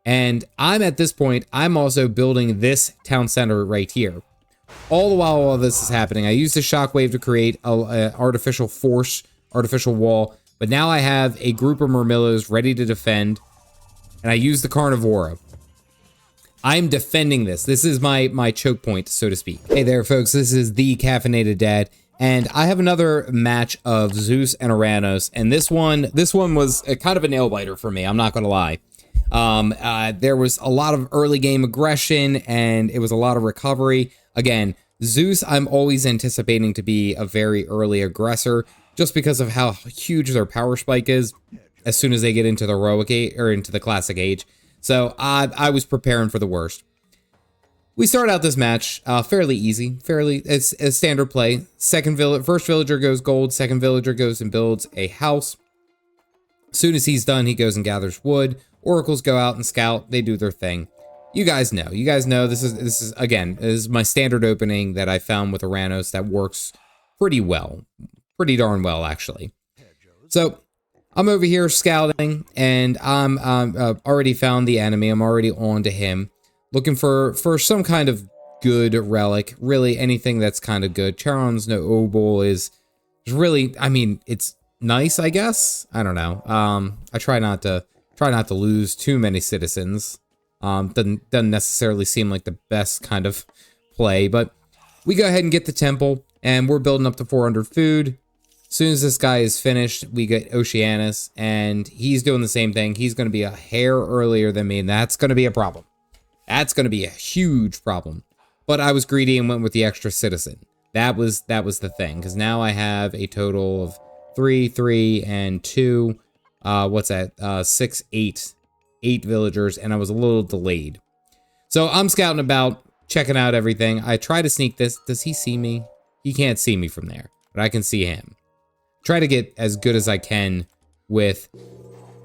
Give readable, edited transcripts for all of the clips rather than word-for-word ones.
And I'm at this point, I'm also building this town center right here. All the while this is happening, I use the shockwave to create a artificial force, artificial wall. But now I have a group of Murmillos ready to defend. And I use the Carnivora. I'm defending this. This is my choke point, so to speak. Hey there, folks. This is the Caffeinated Dad. And I have another match of Zeus and Oranos. And this one was kind of a nail biter for me. I'm not going to lie. There was a lot of early game aggression and it was a lot of recovery. Again, Zeus, I'm always anticipating to be a very early aggressor just because of how huge their power spike is as soon as they get into the heroic age or into the classic age. So I was preparing for the worst. We start out this match fairly easy, it's a standard play. First villager goes gold, second villager goes and builds a house. As soon as he's done, he goes and gathers wood. Oracles go out and scout. They do their thing. You guys know. This is my standard opening that I found with Oranos that works pretty well, pretty darn well actually. So I'm over here scouting, and I'm already found the enemy. I'm already on to him, looking for some kind of good relic. Really, anything that's kind of good. Charon's no Obol is really. I mean, it's nice, I guess. I don't know. I try not to lose too many citizens. Doesn't necessarily seem like the best kind of play, but we go ahead and get the temple, and we're building up to 400 food. As soon as this guy is finished, we get Oceanus, and he's doing the same thing. He's going to be a hair earlier than me, and that's going to be a problem. That's going to be a huge problem. But I was greedy and went with the extra citizen. That was the thing, because now I have a total of 3, 3, and 2. What's that? 6, 8 villagers, and I was a little delayed. So I'm scouting about, checking out everything. I try to sneak this. Does he see me? He can't see me from there, but I can see him. Try to get as good as I can with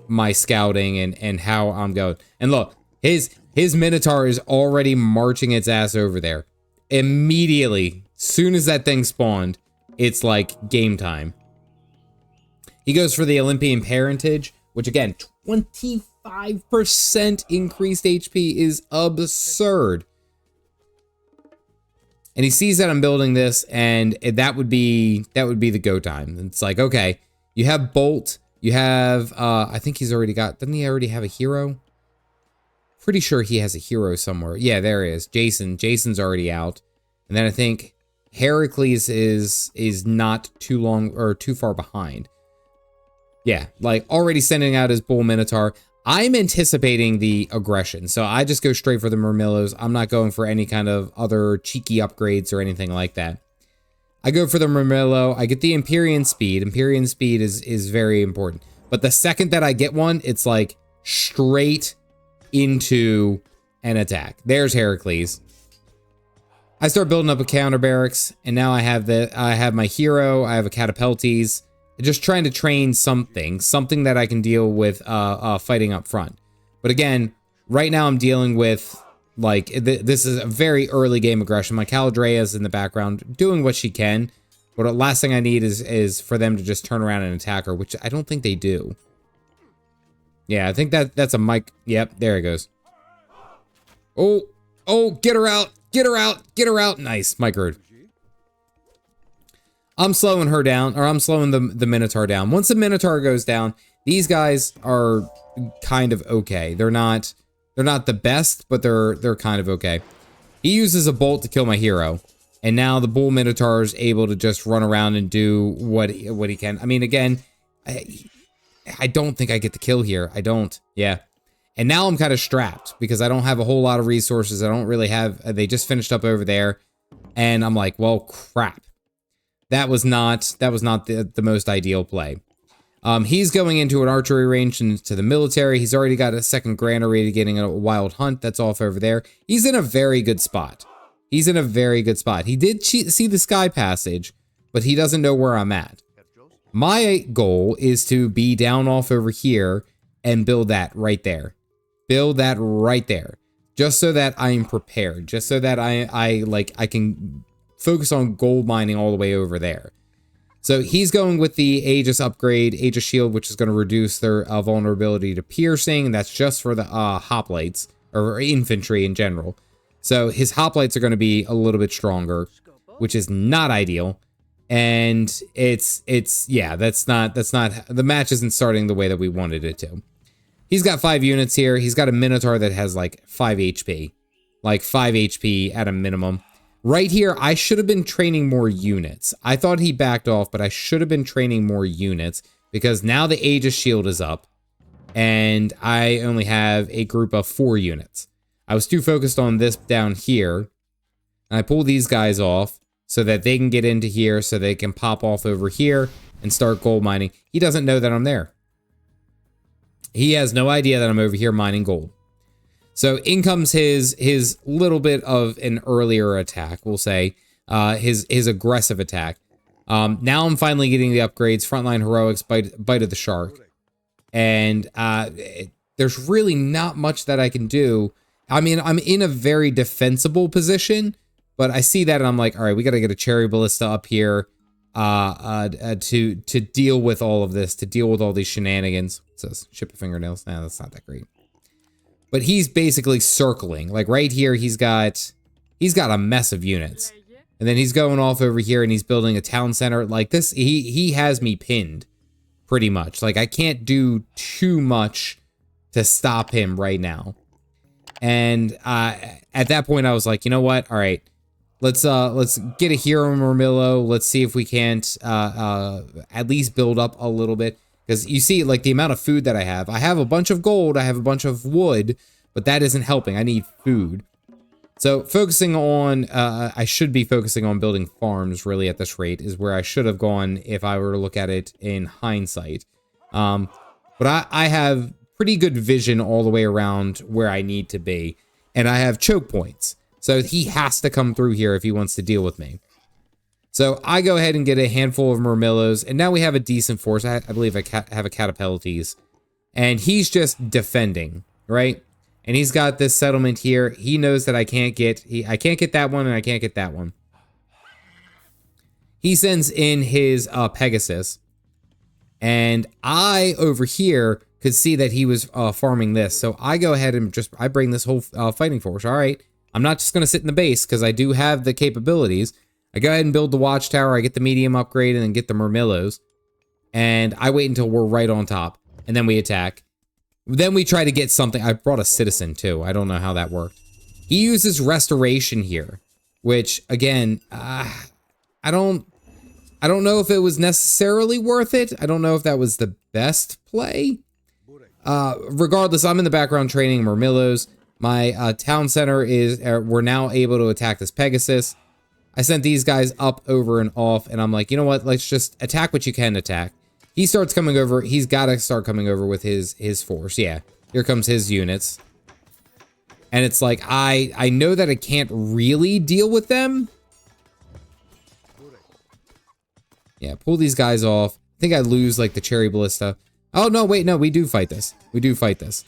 my scouting and how I'm going. And look, his Minotaur is already marching its ass over there. Immediately, soon as that thing spawned, it's like game time. He goes for the Olympian parentage, which again, 25% increased HP is absurd. And he sees that I'm building this, and that would be the go time. It's like, okay, you have Bolt, you have I think he's already got, doesn't he already have a hero? Pretty sure he has a hero somewhere. Yeah, there he is. Jason's already out. And then I think Heracles is not too long or too far behind. Yeah, like already sending out his Bull Minotaur. I'm anticipating the aggression, so I just go straight for the Murmillos. I'm not going for any kind of other cheeky upgrades or anything like that. I go for the Murmillo. I get the Empyrean speed. Empyrean speed is very important. But the second that I get one, it's like straight into an attack. There's Heracles. I start building up a counter barracks, and now I have my hero. I have a Catapultes. Just trying to train something that I can deal with fighting up front. But again, right now I'm dealing with, like, this is a very early game aggression. My Caladrea's in the background doing what she can. But the last thing I need is for them to just turn around and attack her, which I don't think they do. Yeah, I think that's a mic. Yep, there it goes. Oh, get her out. Get her out. Nice, microed. I'm slowing her down, or I'm slowing the Minotaur down. Once the Minotaur goes down, these guys are kind of okay. They're not the best, but they're kind of okay. He uses a bolt to kill my hero, and now the Bull Minotaur is able to just run around and do what he can. I mean, again, I don't think I get the kill here. I don't. Yeah. And now I'm kind of strapped because I don't have a whole lot of resources. I don't really have. They just finished up over there, and I'm like, well, crap. That was not the most ideal play. He's going into an archery range and to the military. He's already got a second granary getting a wild hunt. That's off over there. He's in a very good spot. He did see the sky passage, but he doesn't know where I'm at. My goal is to be down off over here and build that right there. Just so that I am prepared. Just so that I can focus on gold mining all the way over there. So he's going with the Aegis upgrade, Aegis shield, which is going to reduce their vulnerability to piercing. That's just for the hoplites or infantry in general. So his hoplites are going to be a little bit stronger, which is not ideal. And yeah, that's not, the match isn't starting the way that we wanted it to. He's got 5 units here. He's got a Minotaur that has like 5 HP, like 5 HP at a minimum. Right here, I should have been training more units. I thought he backed off, but I should have been training more units because now the Aegis shield is up and I only have a group of 4 units. I was too focused on this down here, and I pull these guys off so that they can get into here so they can pop off over here and start gold mining. He doesn't know that I'm there. He has no idea that I'm over here mining gold. So in comes his little bit of an earlier attack, we'll say, his aggressive attack. Now I'm finally getting the upgrades, frontline heroics, bite of the shark. And there's really not much that I can do. I mean, I'm in a very defensible position, but I see that and I'm like, all right, we got to get a cherry ballista up here to deal with all of this, to deal with all these shenanigans. It says ship of fingernails. Nah, that's not that great. But he's basically circling. Like right here, he's got a mess of units. And then he's going off over here and he's building a town center. Like this, he has me pinned pretty much. Like I can't do too much to stop him right now. And at that point, I was like, you know what? All right, let's get a hero Murmillo. Let's see if we can't at least build up a little bit. Because you see, like, the amount of food that I have a bunch of gold, I have a bunch of wood, but that isn't helping. I need food. So focusing on, I should be focusing on building farms, really, at this rate, is where I should have gone if I were to look at it in hindsight. But I have pretty good vision all the way around where I need to be, and I have choke points. So he has to come through here if he wants to deal with me. So I go ahead and get a handful of Murmillos, and now we have a decent force. I believe I have a Catapeltes. And he's just defending, right? And he's got this settlement here. He knows that I can't get that one, and I can't get that one. He sends in his Pegasus. And I, over here, could see that he was farming this. So I go ahead and I bring this whole fighting force. All right, I'm not just going to sit in the base, because I do have the capabilities. I go ahead and build the watchtower, I get the medium upgrade, and then get the Murmillos. And I wait until we're right on top, and then we attack. Then we try to get something. I brought a citizen, too. I don't know how that worked. He uses restoration here, which, again, I don't know if it was necessarily worth it. I don't know if that was the best play. Regardless, I'm in the background training Murmillos. My town center is, we're now able to attack this Pegasus. I sent these guys up, over, and off, and I'm like, you know what? Let's just attack what you can attack. He starts coming over. He's got to start coming over with his force. Yeah, here comes his units. And it's like, I know that I can't really deal with them. Yeah, pull these guys off. I think I lose, like, the cherry ballista. Oh, no, wait, no, we do fight this. We do fight this.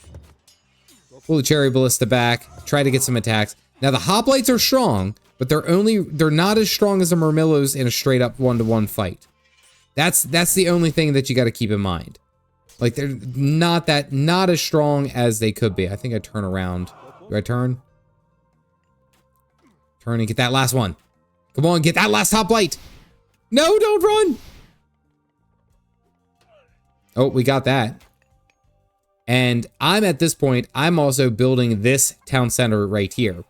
Pull the cherry ballista back. Try to get some attacks. Now, the hoplites are strong, but they're not as strong as the Murmillos in a straight up 1-to-1 fight. That's the only thing that you got to keep in mind. Like they're not as strong as they could be. I think I turn around. Do I turn? Turn and get that last one. Come on, get that last hoplite. No, don't run. Oh, we got that. And I'm at this point, I'm also building this town center right here.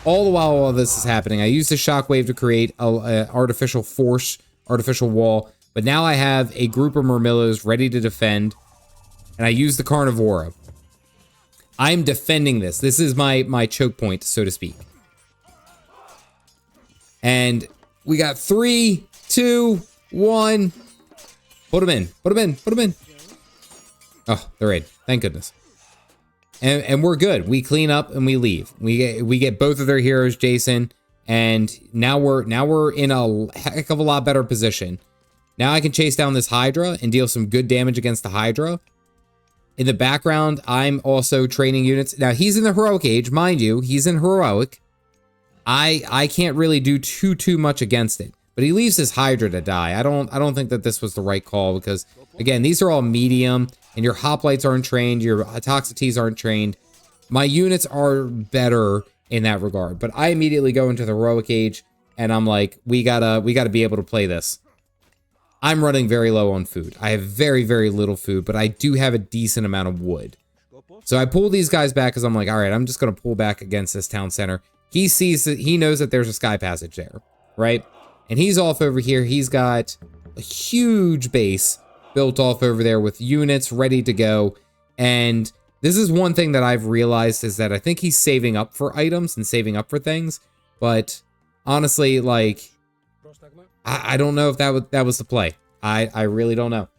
All the while this is happening, I used the shockwave to create a artificial force, artificial wall. But now I have a group of Murmillos ready to defend. And I use the Carnivora. I'm defending this. This is my choke point, so to speak. And we got 3, 2, 1. Put them in. Put them in. Put them in. Oh, they're in. Thank goodness. And we're good. We clean up and we leave. We get both of their heroes, Jason, and now we're in a heck of a lot better position. Now I can chase down this Hydra and deal some good damage against the Hydra. In the background, I'm also training units. Now he's in the heroic age, mind you. He's in heroic. I can't really do too much against it. but he leaves his Hydra to die. I don't think that this was the right call because, again, these are all medium, and your hoplites aren't trained, your Toxotes aren't trained. My units are better in that regard, but I immediately go into the heroic age, and I'm like, we gotta be able to play this. I'm running very low on food. I have very, very little food, but I do have a decent amount of wood. So I pull these guys back because I'm like, all right, I'm just going to pull back against this town center. He sees that, he knows that there's a sky passage there, right? And he's off over here. He's got a huge base built off over there with units ready to go. And this is one thing that I've realized is that I think he's saving up for items and saving up for things. But honestly, like, I don't know if that was the play. I really don't know.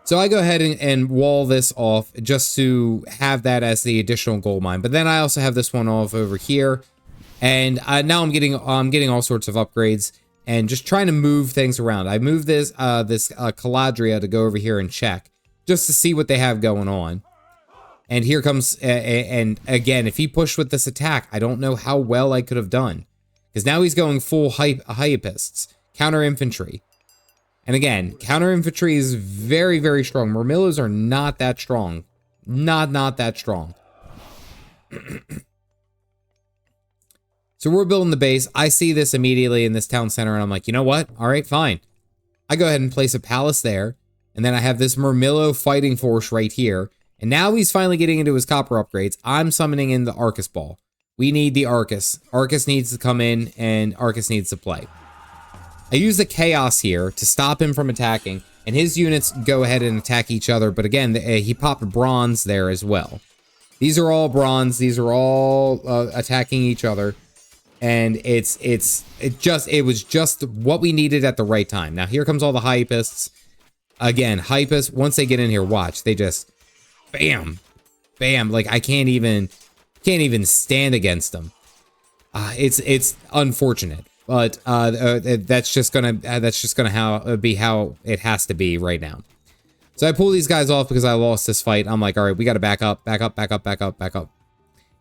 So I go ahead and wall this off just to have that as the additional gold mine. But then I also have this one off over here. And now I'm getting all sorts of upgrades and just trying to move things around. I moved this Caladria to go over here and check just to see what they have going on. And here comes, and again, if he pushed with this attack, I don't know how well I could have done. Because now he's going full Hyapists, counter infantry. And again, counter infantry is very, very strong. Murmillos are not that strong. Not that strong. So we're building the base. I see this immediately in this town center, and I'm like, you know what? All right, fine. I go ahead and place a palace there. And then I have this Murmillo fighting force right here. And now he's finally getting into his copper upgrades. I'm summoning in the Arcus Ball. We need the Arcus. Arcus needs to come in, and Arcus needs to play. I use the Chaos here to stop him from attacking, and his units go ahead and attack each other. But again, he popped bronze there as well. These are all bronze. These are all attacking each other. And it was just what we needed at the right time. Now here comes all the Hypists. Again, Hypists, once they get in here, watch, they just bam, bam. Like I can't even stand against them. It's unfortunate, but that's just gonna be how it has to be right now. So I pull these guys off because I lost this fight. I'm like, all right, we got to back up.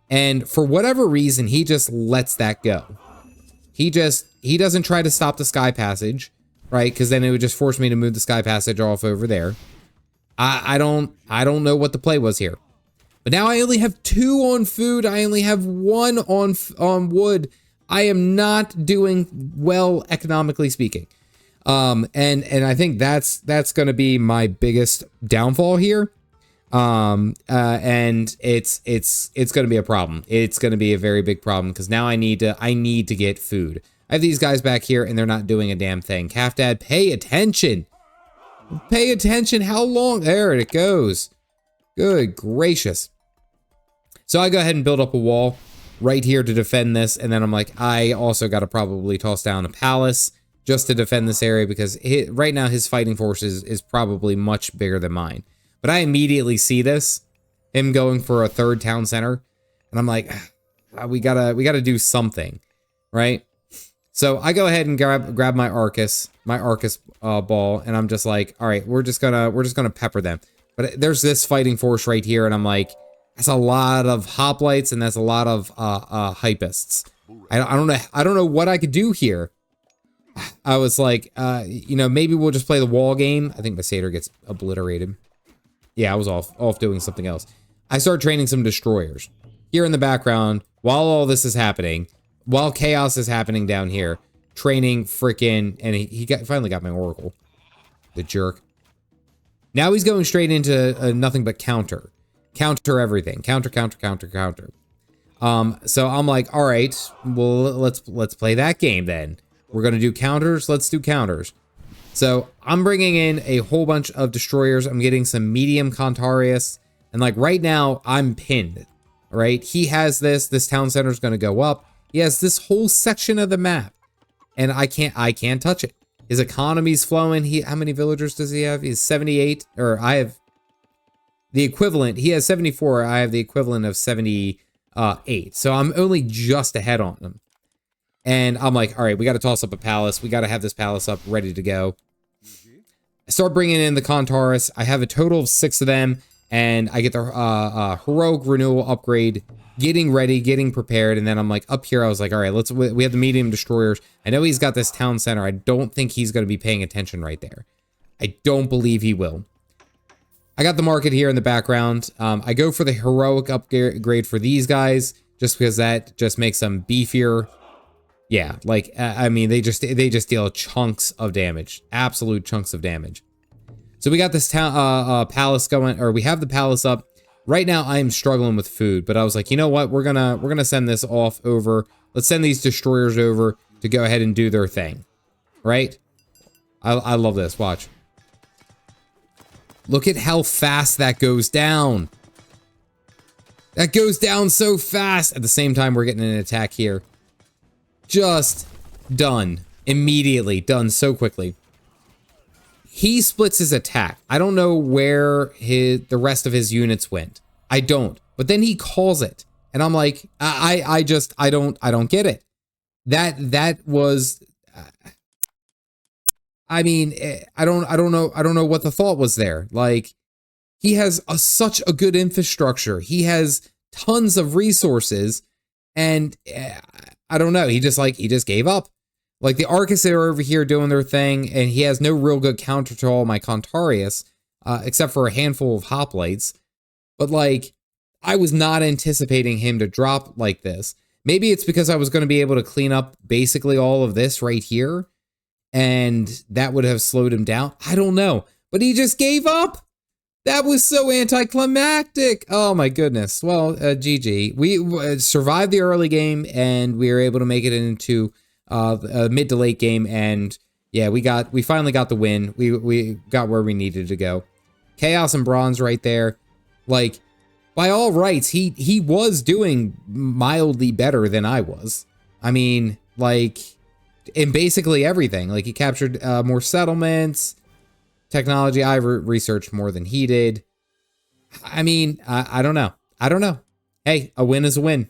And for whatever reason, he just lets that go. He doesn't try to stop the sky passage, right? Because then it would just force me to move the sky passage off over there. I don't know what the play was here. But now I only have 2 on food. I only have 1 on wood. I am not doing well economically speaking. And I think that's going to be my biggest downfall here. And it's going to be a problem. It's going to be a very big problem because now I need to get food. I have these guys back here and they're not doing a damn thing. Calf Dad, pay attention. Pay attention. How long? There it goes. Good gracious. So I go ahead and build up a wall right here to defend this. And then I'm like, I also got to probably toss down a palace just to defend this area because right now his fighting force is probably much bigger than mine. But I immediately see this, him going for a 3rd town center. And I'm like, we gotta do something, right? So I go ahead and grab my Arcus ball. And I'm just like, all right, we're just gonna pepper them. But there's this fighting force right here. And I'm like, that's a lot of hoplites and that's a lot of hypists. I don't know what I could do here. I was like, maybe we'll just play the wall game. I think my satyr gets obliterated. Yeah, I was off doing something else. I start training some destroyers here in the background while all this is happening, while chaos is happening down here. Training freaking, and he finally got my oracle, the jerk. Now he's going straight into nothing but counter everything, counter. So I'm like, all right, well let's play that game then. We're gonna do counters. Let's do counters. So I'm bringing in a whole bunch of destroyers. I'm getting some medium Contarius. And like right now I'm pinned, right? He has this town center is going to go up. He has this whole section of the map and I can't touch it. His economy's flowing. How many villagers does he have? He's 78, or I have the equivalent. He has 74. I have the equivalent of 78. So I'm only just ahead on him. And I'm like, all right, we got to toss up a palace. We got to have this palace up ready to go. I start bringing in the Contaurus. I have a total of 6 of them. and I get the heroic renewal upgrade, getting ready, getting prepared, and then I'm like up here. I was like, all right, we have the medium destroyers. I know he's got this town center. I don't think he's going to be paying attention right there. I don't believe he will. I got the market here in the background. I go for the heroic upgrade for these guys just because that just makes them beefier. Yeah, like I mean, they just deal chunks of damage, absolute chunks of damage. So we got this town palace going, or we have the palace up. Right now I am struggling with food, but I was like, you know what? We're gonna send this off over. Let's send these destroyers over to go ahead and do their thing. Right? I love this. Watch. Look at how fast that goes down. That goes down so fast. At the same time, we're getting an attack here. Just done. Immediately. Done so quickly. He splits his attack. I don't know where the rest of his units went. I don't. But then he calls it. And I'm like, I don't get it. That was... I mean, I don't know what the thought was there. Like, he has such a good infrastructure. He has tons of resources, and I don't know. He just gave up. Like, the Arcus are over here doing their thing, and he has no real good counter to all my Contarius, except for a handful of hoplites. But like, I was not anticipating him to drop like this. Maybe it's because I was going to be able to clean up basically all of this right here, and that would have slowed him down. I don't know. But he just gave up. That was so anticlimactic. Oh my goodness. Well, GG. We survived the early game, and we were able to make it into a mid to late game. And yeah, we finally got the win. We got where we needed to go. Chaos and bronze right there. Like, by all rights, he was doing mildly better than I was. I mean, like, in basically everything. Like, he captured more settlements, technology. I researched more than he did. I mean, I don't know. Hey, a win is a win.